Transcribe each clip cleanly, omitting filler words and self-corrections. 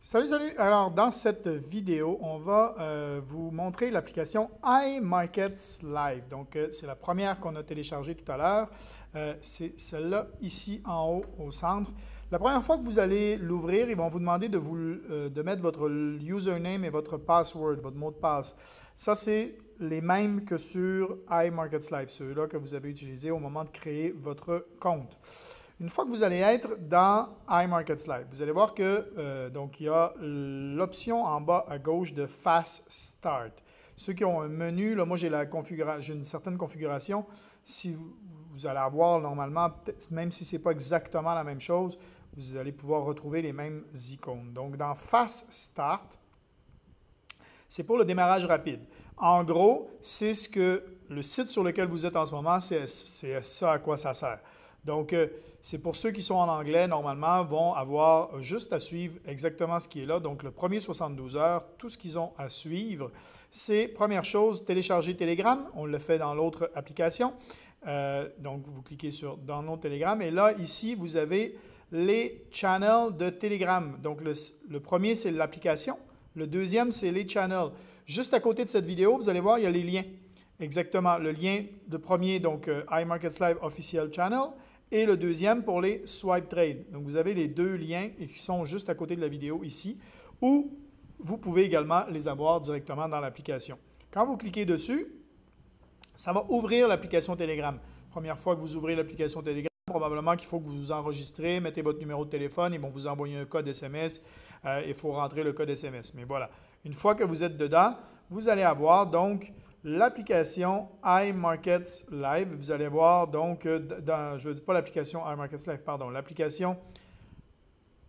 Salut, salut! Alors, dans cette vidéo, on va vous montrer l'application iMarkets Live. Donc, c'est la première qu'on a téléchargée tout à l'heure. C'est celle-là ici en haut au centre. La première fois que vous allez l'ouvrir, ils vont vous demander de mettre votre username et votre password, votre mot de passe. Ça, c'est les mêmes que sur iMarkets Live, ceux-là que vous avez utilisés au moment de créer votre compte. Une fois que vous allez être dans iMarkets Live, vous allez voir que donc il y a l'option en bas à gauche de Fast Start. Ceux qui ont un menu, là, moi j'ai une certaine configuration. Si vous allez avoir normalement, même si ce n'est pas exactement la même chose, vous allez pouvoir retrouver les mêmes icônes. Donc dans Fast Start, c'est pour le démarrage rapide. En gros, c'est ce que le site sur lequel vous êtes en ce moment, c'est ça à quoi ça sert. Donc, c'est pour ceux qui sont en anglais, normalement, vont avoir juste à suivre exactement ce qui est là. Donc, le premier 72 heures, tout ce qu'ils ont à suivre, c'est, première chose, télécharger Telegram. On le fait dans l'autre application. Donc, vous cliquez sur « Download Telegram » et là, ici, vous avez les channels de Telegram. Donc, le premier, c'est l'application. Le deuxième, c'est les channels. Juste à côté de cette vidéo, vous allez voir, il y a les liens. Exactement. Le lien de premier, donc iMarkets Live Official Channel, et le deuxième pour les Swipe Trade. Donc, vous avez les deux liens qui sont juste à côté de la vidéo ici, ou vous pouvez également les avoir directement dans l'application. Quand vous cliquez dessus, ça va ouvrir l'application Telegram. Première fois que vous ouvrez l'application Telegram, probablement qu'il faut que vous vous enregistrez, mettez votre numéro de téléphone, ils vont vous envoyer un code SMS, il faut rentrer le code SMS. Mais voilà, une fois que vous êtes dedans, vous allez avoir donc l'application iMarkets Live. Vous allez voir donc, je ne dis pas l'application iMarkets Live, pardon, l'application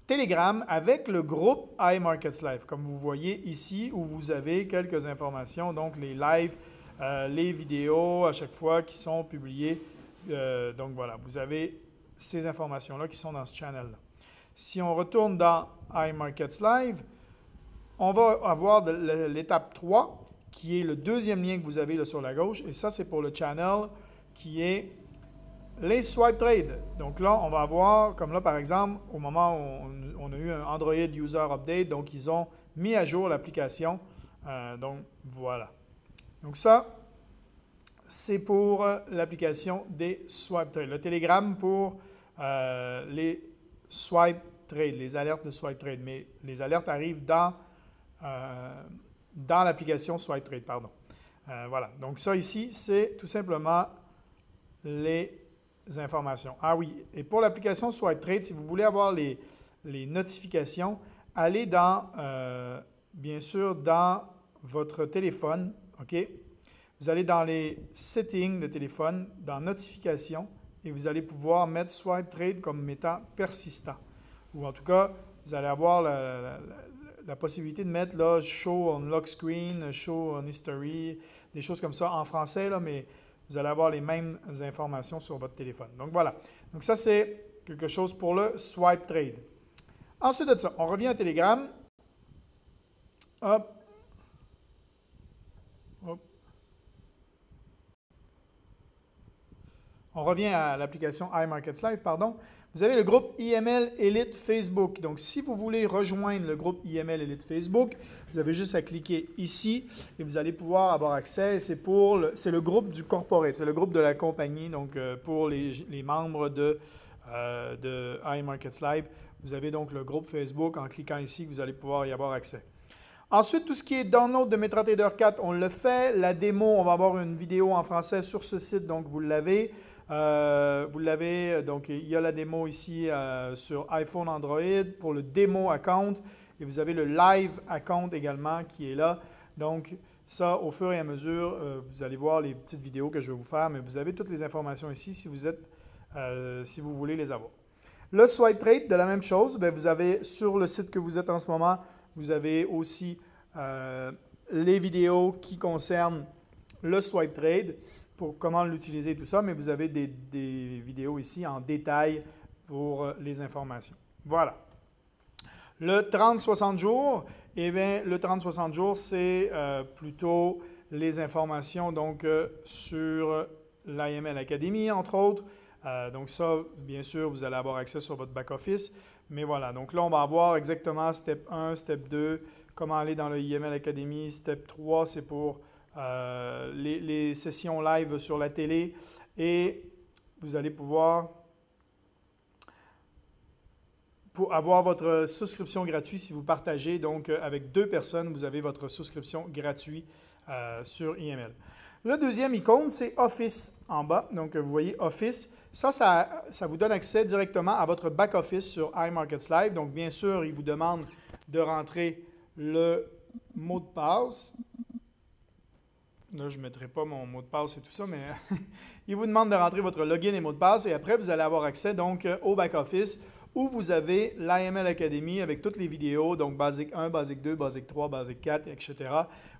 Telegram avec le groupe iMarkets Live, comme vous voyez ici, où vous avez quelques informations, donc les lives, les vidéos à chaque fois qui sont publiées. Donc voilà, vous avez ces informations-là qui sont dans ce channel-là. Si on retourne dans iMarkets Live, on va avoir l'étape 3, qui est le deuxième lien que vous avez là sur la gauche. Et ça, c'est pour le channel qui est les Swipe Trade. Donc là, on va avoir, comme là par exemple, au moment où on a eu un Android User Update, donc ils ont mis à jour l'application. Donc voilà. Donc ça, c'est pour l'application des Swipe Trade. Le Telegram pour les Swipe Trade, les alertes de Swipe Trade. Mais les alertes arrivent dans l'application Swipe Trade, pardon. Voilà. Donc ça ici, c'est tout simplement les informations. Ah oui, et pour l'application Swipe Trade, si vous voulez avoir les notifications, allez dans, bien sûr, dans votre téléphone, OK? Vous allez dans les settings de téléphone, dans notifications, et vous allez pouvoir mettre Swipe Trade comme étant persistant. Ou en tout cas, vous allez avoir la possibilité de mettre là, Show on Lock Screen, Show on History, des choses comme ça en français, là, mais vous allez avoir les mêmes informations sur votre téléphone. Donc voilà. Donc ça, c'est quelque chose pour le Swipe Trade. Ensuite de ça, on revient à Telegram. Hop. Hop. On revient à l'application iMarkets Live, pardon. Vous avez le groupe IML Elite Facebook. Donc, si vous voulez rejoindre le groupe IML Elite Facebook, vous avez juste à cliquer ici et vous allez pouvoir avoir accès. C'est le groupe du corporate, c'est le groupe de la compagnie. Donc, pour les membres de iMarkets Live, vous avez donc le groupe Facebook. En cliquant ici, vous allez pouvoir y avoir accès. Ensuite, tout ce qui est download de MetaTrader 4, on le fait. La démo, on va avoir une vidéo en français sur ce site, donc vous l'avez. Donc il y a la démo ici sur iPhone, Android pour le démo account et vous avez le live account également qui est là. Donc ça, au fur et à mesure, vous allez voir les petites vidéos que je vais vous faire, mais vous avez toutes les informations ici si vous voulez les avoir. Le Swipe Trade, de la même chose, bien, vous avez sur le site que vous êtes en ce moment, vous avez aussi les vidéos qui concernent le Swipe Trade, pour comment l'utiliser et tout ça, mais vous avez des vidéos ici en détail pour les informations. Voilà. Le 30-60 jours, eh bien, le 30-60 jours, c'est plutôt les informations donc, sur l'IML Academy, entre autres. Donc ça, bien sûr, vous allez avoir accès sur votre back-office, Mais voilà, donc là, on va voir exactement step 1, step 2, comment aller dans le IML Academy. Step 3, c'est pour les sessions live sur la télé. Et vous allez pouvoir, pour avoir votre souscription gratuite, si vous partagez, donc avec 2 personnes, vous avez votre souscription gratuite sur IML. Le deuxième icône, c'est Office en bas. Donc, vous voyez Office. Ça vous donne accès directement à votre back-office sur iMarkets Live. Donc, bien sûr, il vous demande de rentrer le mot de passe. Là, je ne mettrai pas mon mot de passe et tout ça, mais il vous demande de rentrer votre login et mot de passe. Et après, vous allez avoir accès donc au back-office où vous avez l'IML Academy avec toutes les vidéos, donc Basic 1, Basic 2, Basic 3, Basic 4, etc.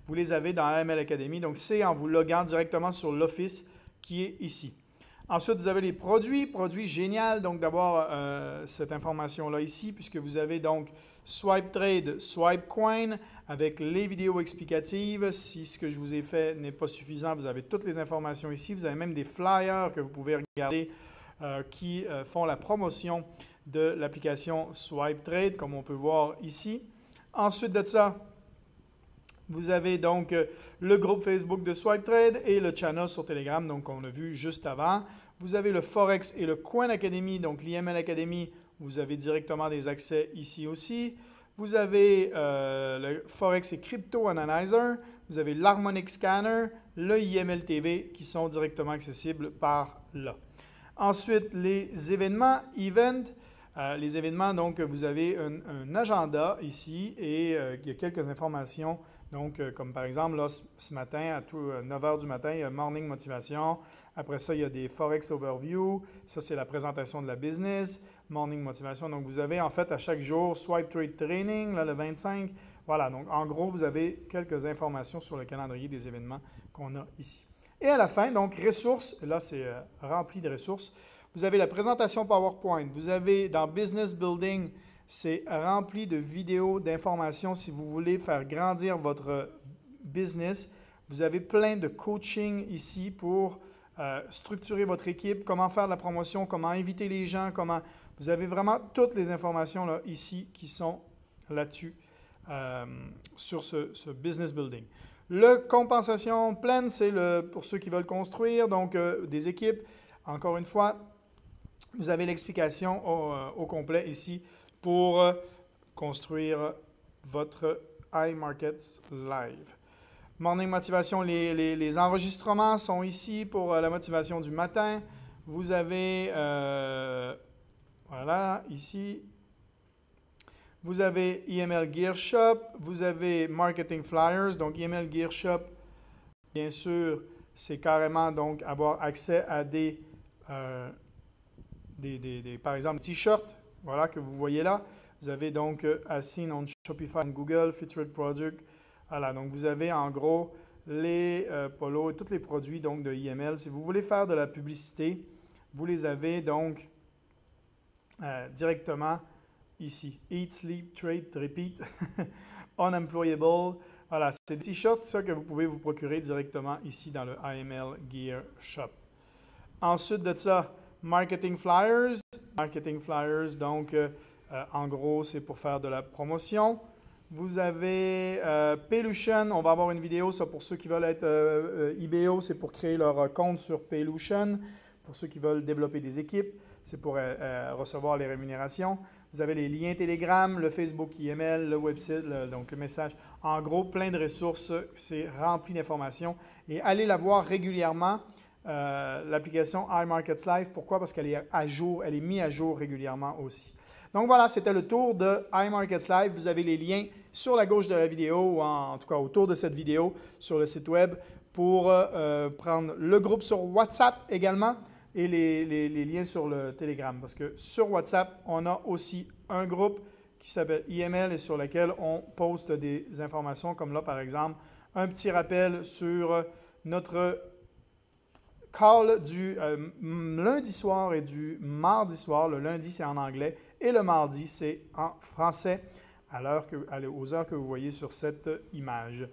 Vous les avez dans l'IML Academy. Donc, c'est en vous loguant directement sur l'Office qui est ici. Ensuite, vous avez les produits. Produits génial, donc d'avoir cette information-là ici, puisque vous avez donc Swipe Trade, Swipe Coin, avec les vidéos explicatives. Si ce que je vous ai fait n'est pas suffisant, vous avez toutes les informations ici. Vous avez même des flyers que vous pouvez regarder qui font la promotion de l'application Swipe Trade, comme on peut voir ici. Ensuite de ça, vous avez donc le groupe Facebook de Swipe Trade et le channel sur Telegram, donc on a vu juste avant. Vous avez le Forex et le Coin Academy, donc l'IML Academy, vous avez directement des accès ici aussi. Vous avez le Forex et Crypto Analyzer, vous avez l'Harmonic Scanner, le IML TV qui sont directement accessibles par là. Ensuite, les événements, les événements, donc vous avez un agenda ici et il y a quelques informations. Donc, comme par exemple, là, ce matin, à 9 h du matin, il y a Morning Motivation. Après ça, il y a des Forex Overview. Ça, c'est la présentation de la business. Morning Motivation. Donc, vous avez en fait à chaque jour Swipe Trade Training, là, le 25. Voilà, donc en gros, vous avez quelques informations sur le calendrier des événements qu'on a ici. Et à la fin, donc, ressources. Là, c'est rempli de ressources. Vous avez la présentation PowerPoint. Vous avez dans Business Building, c'est rempli de vidéos, d'informations si vous voulez faire grandir votre business. Vous avez plein de coaching ici pour structurer votre équipe, comment faire de la promotion, comment inviter les gens, comment... Vous avez vraiment toutes les informations là, ici qui sont là-dessus sur ce business building. Le compensation pleine, c'est pour ceux qui veulent construire, donc des équipes. Encore une fois, vous avez l'explication au complet ici pour construire votre iMarkets Live. Morning Motivation, les enregistrements sont ici pour la motivation du matin. Vous avez, voilà, ici, vous avez IML Gear Shop, vous avez Marketing Flyers. Donc, IML Gear Shop, bien sûr, c'est carrément donc avoir accès à par exemple, t-shirts, voilà, que vous voyez là. Vous avez donc As Seen on Shopify and Google, Featured Product. Voilà, donc vous avez en gros les polos et tous les produits donc, de IML. Si vous voulez faire de la publicité, vous les avez donc directement ici. Eat, Sleep, Trade, Repeat, Unemployable. Voilà, c'est des t-shirts ça, que vous pouvez vous procurer directement ici dans le IML Gear Shop. Ensuite de ça, Marketing Flyers. Marketing Flyers, donc en gros, c'est pour faire de la promotion. Vous avez Paylution. On va avoir une vidéo, ça pour ceux qui veulent être IBO, c'est pour créer leur compte sur Paylution. Pour ceux qui veulent développer des équipes, c'est pour recevoir les rémunérations. Vous avez les liens Telegram, le Facebook IML, le website, donc le message. En gros, plein de ressources, c'est rempli d'informations. Et allez la voir régulièrement, l'application iMarkets Live. Pourquoi? Parce qu'elle est à jour, elle est mise à jour régulièrement aussi. Donc voilà, c'était le tour de iMarkets Live. Vous avez les liens sur la gauche de la vidéo, ou en tout cas autour de cette vidéo, sur le site web, pour prendre le groupe sur WhatsApp également et les liens sur le Telegram. Parce que sur WhatsApp, on a aussi un groupe qui s'appelle IML et sur lequel on poste des informations, comme là par exemple, un petit rappel sur notre call du lundi soir et du mardi soir. Le lundi, c'est en anglais et le mardi, c'est en français aux heures que vous voyez sur cette image.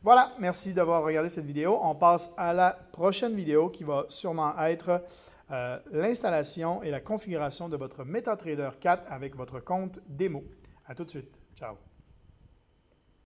Voilà, merci d'avoir regardé cette vidéo. On passe à la prochaine vidéo qui va sûrement être l'installation et la configuration de votre MetaTrader 4 avec votre compte démo. À tout de suite. Ciao.